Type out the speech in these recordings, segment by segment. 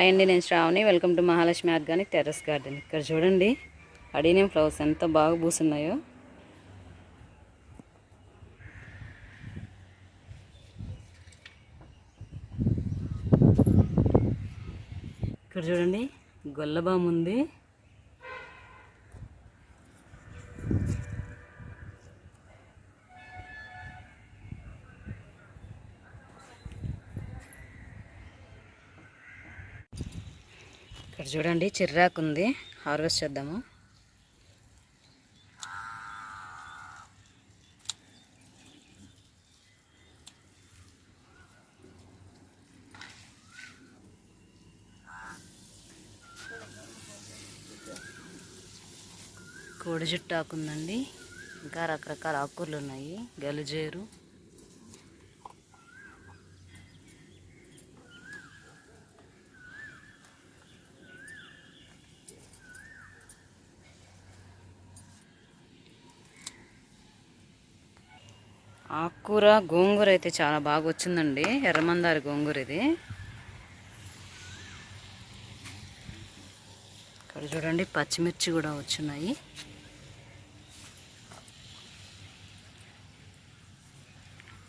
Hi అండి, నేను Shravani. Welcome to Mahalakshmi organic terrace garden. ఇక్కడ చూడండి అడీనియం ఫ్లవర్స్ ఎంత బాగా పూస్తున్నాయో. ఇక్కడ చూడండి గొల్లబామ్ ఉంది. ఇక్కడ చూడండి చిర్రాకు ఉంది, హార్వెస్ట్ చేద్దాము. కోడి జుట్టు ఆకుందండి. ఇంకా రకరకాల ఆకుకూరలు ఉన్నాయి. గలిజేరు, ఆకుకూర, గోంగూర అయితే చాలా బాగా వచ్చిందండి. ఎర్రమందారి గోంగూర ఇది. ఇక్కడ చూడండి పచ్చిమిర్చి కూడా వచ్చున్నాయి.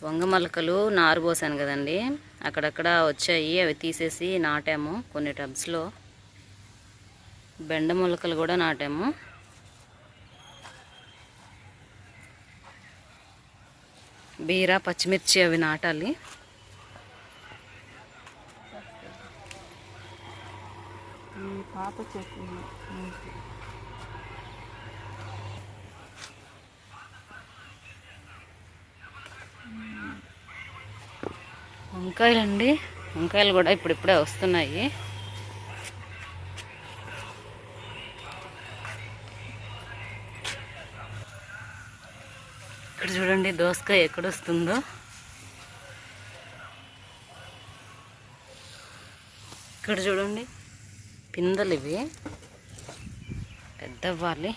వంగమలకలు నారు పోసాను కదండి, అక్కడక్కడ వచ్చాయి. అవి తీసేసి నాటాము కొన్ని టబ్స్లో. బెండ మొలకలు కూడా నాటాము. బీర, పచ్చిమిర్చి అవి నాటాలి. పాత చెట్లు వంకాయలండి. వంకాయలు కూడా ఇప్పుడిప్పుడే వస్తున్నాయి. ఇక్కడ చూడండి దోసకాయ ఎక్కడొస్తుందో. ఇక్కడ చూడండి పిందెలు, ఇవి పెద్దవ్వాలి.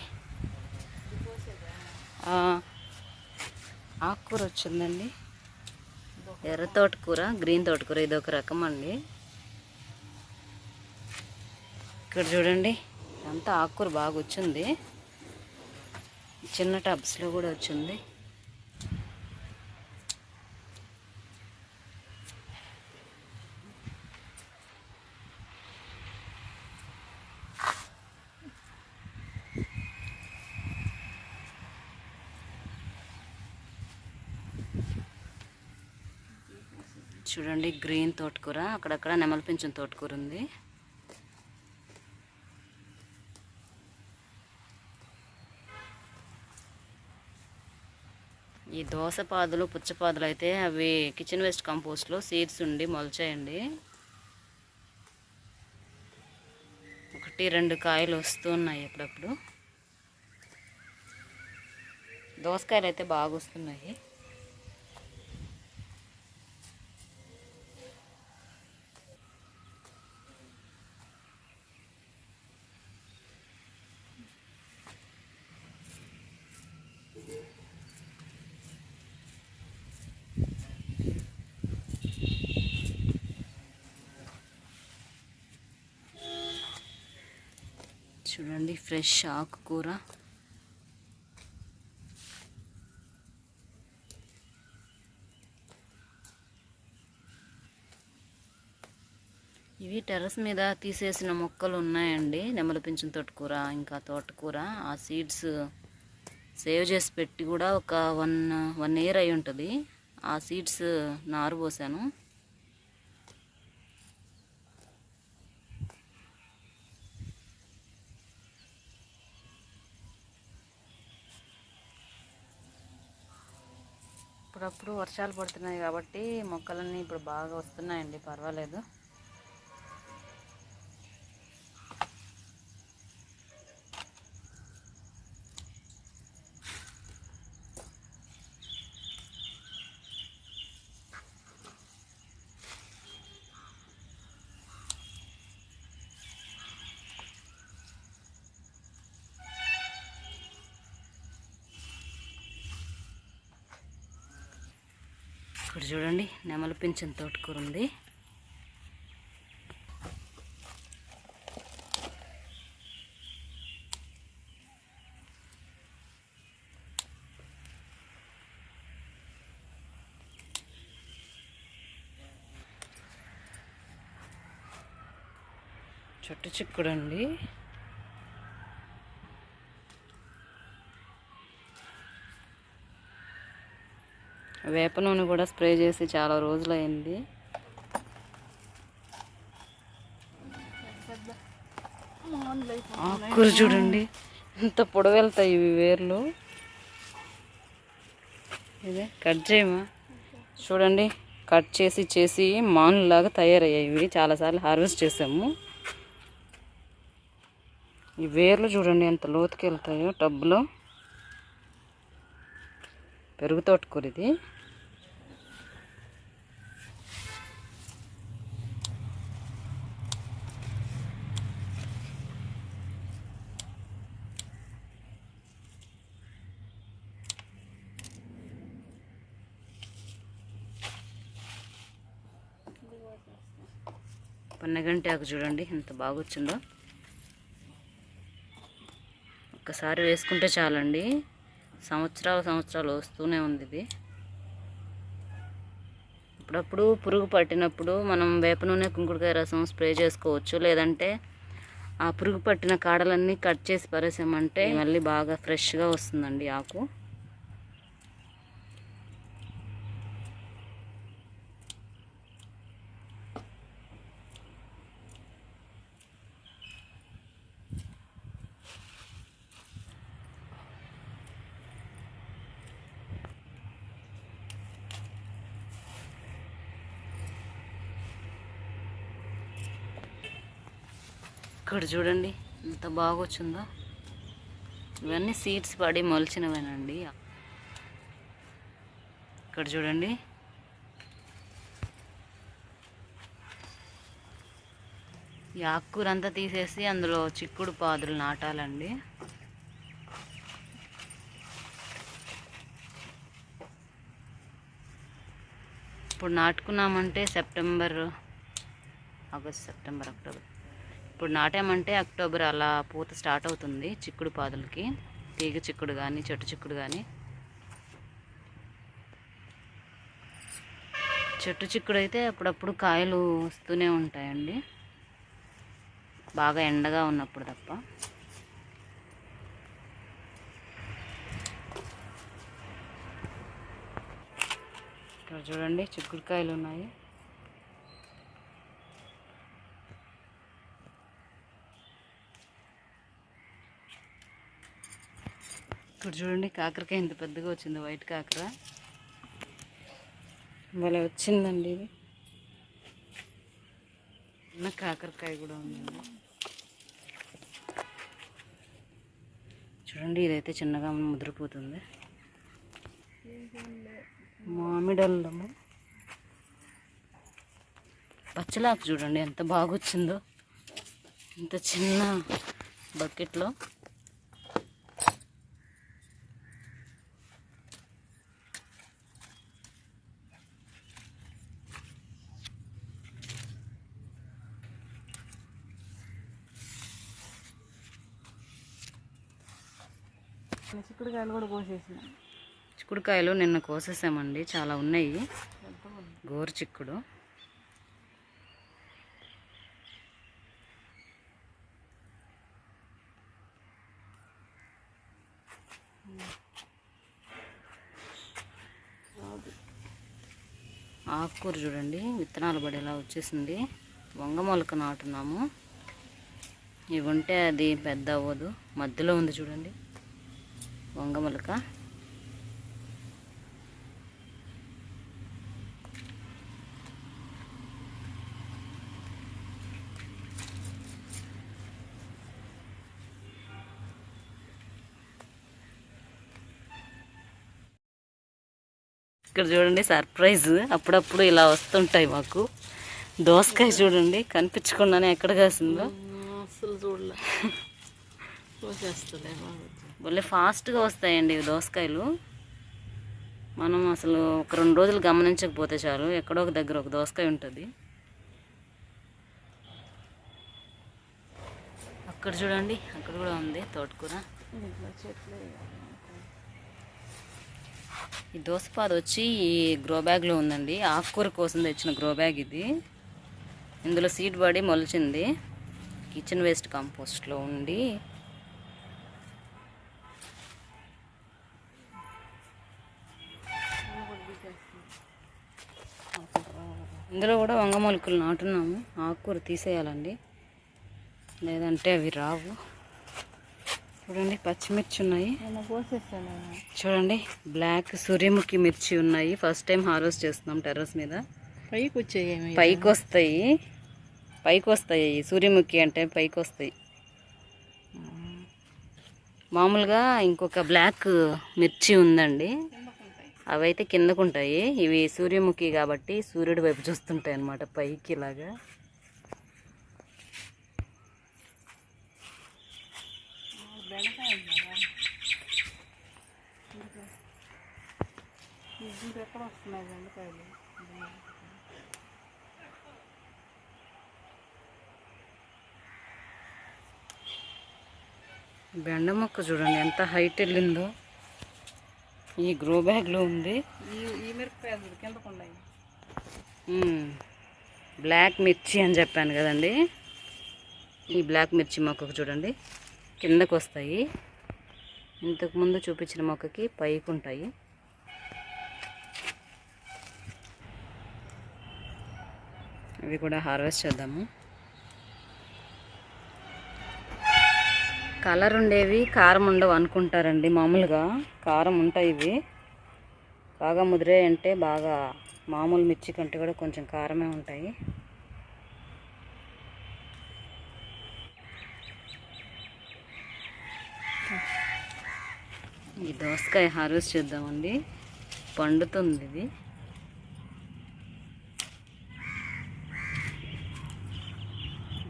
ఆకుకూర వచ్చిందండి, ఎర్ర తోటకూర, గ్రీన్ తోటకూర, ఇది ఒక రకం అండి. ఇక్కడ చూడండి అంతా ఆకుకూర బాగా వచ్చింది. చిన్న టబ్స్లో కూడా వచ్చింది. చూడండి గ్రీన్ తోటకూర, అక్కడక్కడ నెమలి పింఛన్ తోటకూర ఉంది. ఈ దోసపాదులు, పుచ్చపాదులు అయితే అవి కిచెన్ వేస్ట్ కంపోస్ట్లో సీడ్స్ ఉండి మొలిచాయండి. 1-2 కాయలు వస్తున్నాయి అప్పుడప్పుడు. దోసకాయలు అయితే బాగా వస్తున్నాయి. చూడండి ఫ్రెష్ ఆకుకూర. ఇవి టెర్రస్ మీద తీసేసిన మొక్కలు ఉన్నాయండి. నెమలి పింఛన్ తోటకూర, ఇంకా తోటకూర. ఆ సీడ్స్ సేవ్ చేసి పెట్టి కూడా ఒక 1 ఇయర్ అయి ఉంటుంది. ఆ సీడ్స్ నారు పోసాను. అప్పుడప్పుడు వర్షాలు పడుతున్నాయి కాబట్టి మొక్కలన్నీ ఇప్పుడు బాగా వస్తున్నాయండి, పర్వాలేదు. ఇక్కడ చూడండి నెమలి పింఛన్ తోటకూర ఉంది. చెట్టు చిక్కుడు అండి. వేప నూనె కూడా స్ప్రే చేసి చాలా రోజులైంది. ఆకుకూర చూడండి ఎంత పొడవెళ్తాయి ఇవి వేర్లు. ఇదే కట్ చేయమా చూడండి, కట్ చేసి చేసి మానులాగా తయారయ్యాయి. ఇవి చాలాసార్లు హార్వెస్ట్ చేసాము. ఈ వేర్లు చూడండి ఎంత లోతుకి వెళ్తాయో. టబ్లో పెరుగు తోటకూర ఇది. పొన్నగంటి ఆకు చూడండి ఎంత బాగా వచ్చిందో. ఒక్కసారి వేసుకుంటే చాలండి, సంవత్సరాలు వస్తూనే ఉంది ఇది. అప్పుడప్పుడు పురుగు పట్టినప్పుడు మనం వేప నూనె కుంకుడుకాయ రసం స్ప్రే చేసుకోవచ్చు. లేదంటే ఆ పురుగు పట్టిన కాడలన్నీ కట్ చేసి పరేసామంటే మళ్ళీ బాగా ఫ్రెష్గా వస్తుందండి ఆకు. ఇక్కడ చూడండి ఎంత బాగా వచ్చిందో. ఇవన్నీ సీడ్స్ పడి మొలిచినవేనండి. ఇక్కడ చూడండి ఈ ఆకుకూర అంతా తీసేసి అందులో చిక్కుడు పాదులు నాటాలండి. ఇప్పుడు నాటుకున్నామంటే ఆగస్ట్ సెప్టెంబర్ అక్టోబర్, ఇప్పుడు నాటామంటే అక్టోబర్ అలా పూత స్టార్ట్ అవుతుంది చిక్కుడు పాదులకి. తీగ చిక్కుడు కానీ చెట్టు చిక్కుడు కానీ. చెట్టు చిక్కుడు అయితే అప్పుడప్పుడు కాయలు వస్తూనే ఉంటాయండి, బాగా ఎండగా ఉన్నప్పుడు తప్ప. ఇక్కడ చూడండి చిక్కుడుకాయలు ఉన్నాయి. ఇక్కడ చూడండి కాకరకాయ ఎంత పెద్దగా వచ్చింది, వైట్ కాకర భలే వచ్చిందండి. ఇది చిన్న కాకరకాయ కూడా ఉందండి. చూడండి ఇదైతే చిన్నగా ముదిరిపోతుంది. మామిడల్లము పచ్చలాకు చూడండి ఎంత బాగా వచ్చిందో, ఇంత చిన్న బకెట్లో. చిక్కుడుకాయలు కూడా కోసేసినాం. చిక్కుడుకాయలు నిన్న కోసేసామండి, చాలా ఉన్నాయి. గోరు చిక్కుడు ఆకుకూర చూడండి విత్తనాలు పడేలా వచ్చేసింది. వంగ మొలక నాటున్నాము. ఇవి ఉంటే అది పెద్ద అవ్వదు. మధ్యలో ఉంది చూడండి వంగ మొలక. ఇక్కడ చూడండి సర్ప్రైజ్, అప్పుడప్పుడు ఇలా వస్తుంటాయి మాకు. దోసకాయ చూడండి కనిపించకుండానే ఎక్కడ కాసిందో. అసలు చూడలే, భలే ఫాస్ట్గా వస్తాయండి దోసకాయలు. మనం అసలు ఒక 2 రోజులు గమనించకపోతే చాలు, ఎక్కడో ఒక దగ్గర ఒక దోసకాయ ఉంటుంది. అక్కడ చూడండి అక్కడ కూడా ఉంది తోటకూర. ఈ దోసపాదు వచ్చి ఈ గ్రో బ్యాగ్లో ఉందండి. ఆకుకూర కోసం తెచ్చిన గ్రో బ్యాగ్ ఇది. ఇందులో సీడ్ పడి మొలిచింది. కిచెన్ వేస్ట్ కంపోస్ట్లో ఉండి ఇందులో కూడా వంగ మొలకలు నాటున్నాము. ఆకుకూర తీసేయాలండి, లేదంటే అవి రావు. చూడండి పచ్చిమిర్చి ఉన్నాయి. చూడండి బ్లాక్ సూర్యముఖి మిర్చి ఉన్నాయి. ఫస్ట్ టైం హార్వెస్ట్ చేస్తున్నాం టెర్రస్ మీద. పైకి వస్తాయి సూర్యముఖి అంటే పైకి వస్తాయి. మామూలుగా ఇంకొక బ్లాక్ మిర్చి ఉందండి, అవైతే కిందకు ఉంటాయి. ఇవి సూర్యముఖి కాబట్టి సూర్యుడి వైపు చూస్తుంటాయి అన్నమాట, పైకి ఇలాగా. బెండ మొక్క చూడండి ఎంత హైట్ వెళ్ళిందో. ఈ గ్రో బ్యాగ్లో ఉంది. బ్లాక్ మిర్చి అని చెప్పాను కదండి, ఈ బ్లాక్ మిర్చి మొక్కకు చూడండి కిందకు వస్తాయి. ఇంతకుముందు చూపించిన మొక్కకి పైకి ఉంటాయి. ఇవి కూడా హార్వెస్ట్ చేద్దాము. కలర్ ఉండేవి కారం ఉండవు అనుకుంటారండి. మామూలుగా కారం ఉంటాయి. ఇవి బాగా ముదిరే అంటే బాగా మామూలు మిర్చి కంటే కూడా కొంచెం కారమే ఉంటాయి. ఈ దోసకాయ హార్వెస్ట్ చేద్దామండి, పండుతుంది ఇది.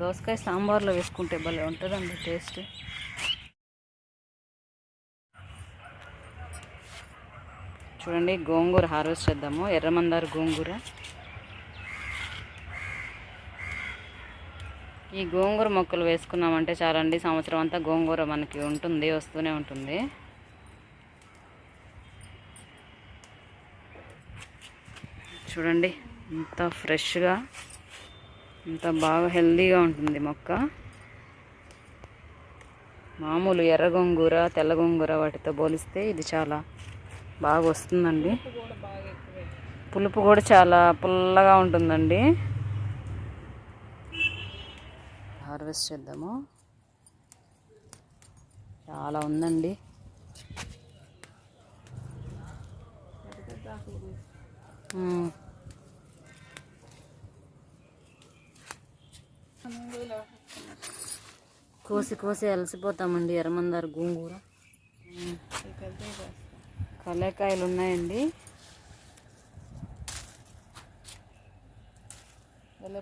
దోసకాయ సాంబార్లో వేసుకుంటే భలే ఉంటుందండి టేస్ట్. చూడండి గోంగూర హార్వెస్ట్ చేద్దాము, ఎర్రమందార గోంగూర. ఈ గోంగూర మొక్కలు వేసుకున్నామంటే చాలండి, సంవత్సరం అంతా గోంగూర మనకి ఉంటుంది, వస్తూనే ఉంటుంది. చూడండి ఇంత ఫ్రెష్గా, ఇంత బాగా హెల్దీగా ఉంటుంది మొక్క. మామూలు ఎర్ర గోంగూర తెల్ల గోంగూర వాటితో పోలిస్తే ఇది చాలా బాగా వస్తుందండి. పులుపు కూడా చాలా పుల్లగా ఉంటుందండి. హార్వెస్ట్ చేద్దాము. చాలా ఉందండి. కోసి కోసి అలసిపోతామండి. ఎర్రమందార గోంగూర, కలేకాయలు ఉన్నాయండి.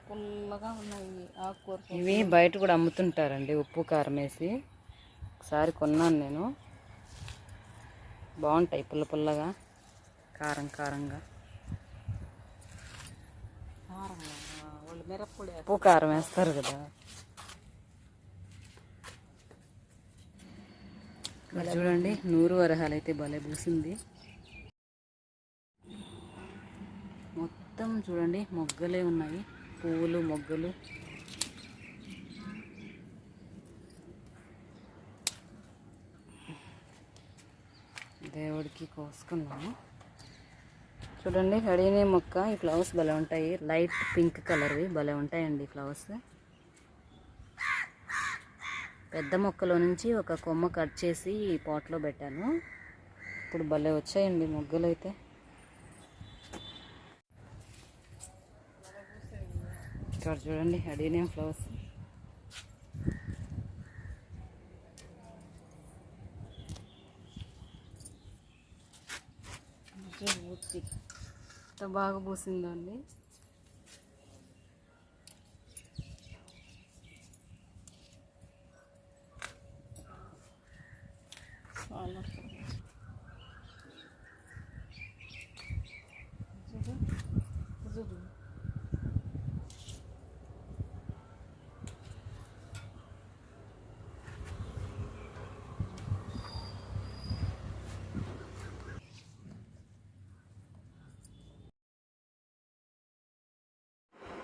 పుల్లగా ఉన్నాయి ఆకుకూర. ఇవి బయట కూడా అమ్ముతుంటారండి, ఉప్పు కారం వేసి. ఒకసారి కొన్నాను నేను, బాగుంటాయి పుల్ల పుల్లగా, కారం కారంగా. వాళ్ళు మిరప్పొడి ఉప్పు కారం వేస్తారు కదా. చూడండి నూరు వరహాలు అయితే భలే పూసింది. మొత్తం చూడండి మొగ్గలే ఉన్నాయి, పువ్వులు మొగ్గలు. దేవుడికి కోసుకున్నాము. చూడండి అడిగిన మొక్క. ఈ ఫ్లవర్స్ భలే ఉంటాయి, లైట్ పింక్ కలర్వి భలే ఉంటాయండి ఫ్లవర్స్. పెద్ద మొక్కలో నుంచి ఒక కొమ్మ కట్ చేసి పాట్లో పెట్టాను. ఇప్పుడు భలే వచ్చాయండి మొగ్గలు అయితే. ఇక్కడ చూడండి అడిగిన ఫ్లవర్స్. ఎంత బాగా పూసిందో అండి.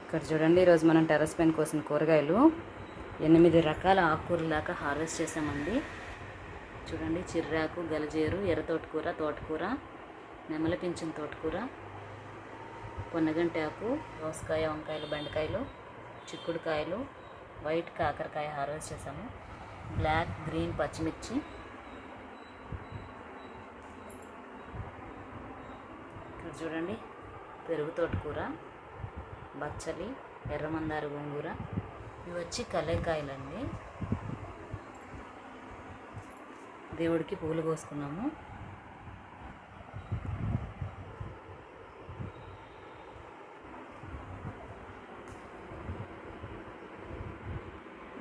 ఇక్కడ చూడండి ఈరోజు మనం టెర్రస్ పైన కోసిన కూరగాయలు. 8 రకాల ఆకుకూరల దాకా హార్వెస్ట్ చేసామండి. చూడండి, చిర్రాకు, గలజేరు, ఎర్ర తోటకూర, తోటకూర, నెమలి పింఛన్ తోటకూర, పొన్నగంటి ఆకు, దోసకాయ, వంకాయలు, బెండకాయలు, చిక్కుడుకాయలు, వైట్ కాకరకాయ హార్వెస్ట్ చేసాము. బ్లాక్, గ్రీన్ పచ్చిమిర్చి, ఇక్కడ చూడండి పెరుగు తోటకూర, బచ్చలి, ఎర్రమందార గోంగూర, ఇవి వచ్చి కలేకాయలండి. దేవుడికి పూలు కోసుకున్నాము.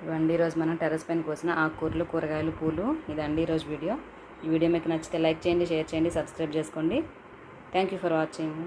ఇవండి ఈరోజు మనం టెర్రస్ పైన కోసిన ఆకుకూరలు, కూరగాయలు, పూలు. ఇదండి ఈరోజు వీడియో. ఈ వీడియో మీకు నచ్చితే లైక్ చేయండి, షేర్ చేయండి, సబ్స్క్రైబ్ చేసుకోండి. Thank you for watching.